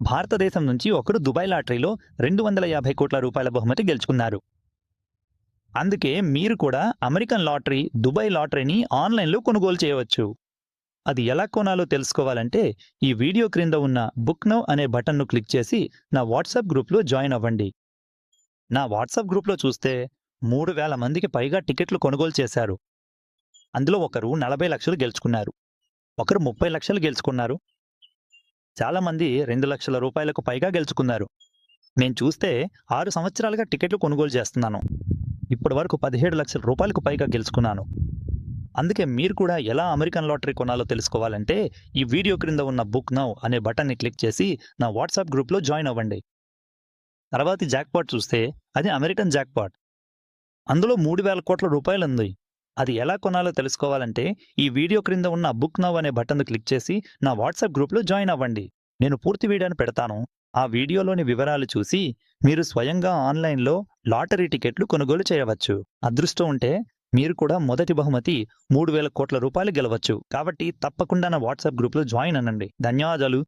భారతదేశం నుంచి ఒకరు దుబాయ్ లాటరీలో 250 కోట్ల రూపాయల బహుమతి గెలుచుకున్నారు. అందుకే మీరు కూడా అమెరికన్ లాటరీ, దుబాయ్ లాటరీని ఆన్లైన్లో కొనుగోలు చేయవచ్చు. అది ఎలా కొనాలో తెలుసుకోవాలంటే ఈ వీడియో క్రింద ఉన్న బుక్ నౌ అనే బటన్ను క్లిక్ చేసి నా వాట్సాప్ గ్రూప్లో జాయిన్ అవ్వండి. నా వాట్సాప్ గ్రూప్లో చూస్తే 3,000 మందికి పైగా టికెట్లు కొనుగోలు చేశారు. అందులో ఒకరు 40 లక్షలు గెలుచుకున్నారు, ఒకరు 30 లక్షలు గెలుచుకున్నారు, చాలా మంది 2 లక్షల రూపాయలకు పైగా గెలుచుకున్నారు. నేను చూస్తే 6 సంవత్సరాలుగా టికెట్లు కొనుగోలు చేస్తున్నాను. ఇప్పటి వరకు 17 లక్షల రూపాయలకు పైగా గెలుచుకున్నాను. అందుకే మీరు కూడా ఎలా అమెరికన్ లాటరీ కొనాలో తెలుసుకోవాలంటే ఈ వీడియో క్రింద ఉన్న బుక్ నౌ అనే బటన్ని క్లిక్ చేసి నా వాట్సాప్ గ్రూప్లో జాయిన్ అవ్వండి. తర్వాతి జాక్పాట్ చూస్తే అది అమెరికన్ జాక్పాట్. అందులో 3,000 కోట్ల రూపాయలు ఉంది. అది ఎలా కొనాలో తెలుసుకోవాలంటే ఈ వీడియో క్రింద ఉన్న బుక్ నౌ అనే బటన్ను క్లిక్ చేసి నా వాట్సాప్ గ్రూప్లో జాయిన్ అవ్వండి. నేను పూర్తి వీడియోని పెడతాను. ఆ వీడియోలోని వివరాలు చూసి మీరు స్వయంగా ఆన్లైన్లో లాటరీ టికెట్లు కొనుగోలు చేయవచ్చు. అదృష్టం ఉంటే మీరు కూడా మొదటి బహుమతి 3,000 కోట్ల రూపాయలు గెలవచ్చు. కాబట్టి తప్పకుండా నా వాట్సాప్ గ్రూప్లో జాయిన్ అనండి. ధన్యవాదాలు.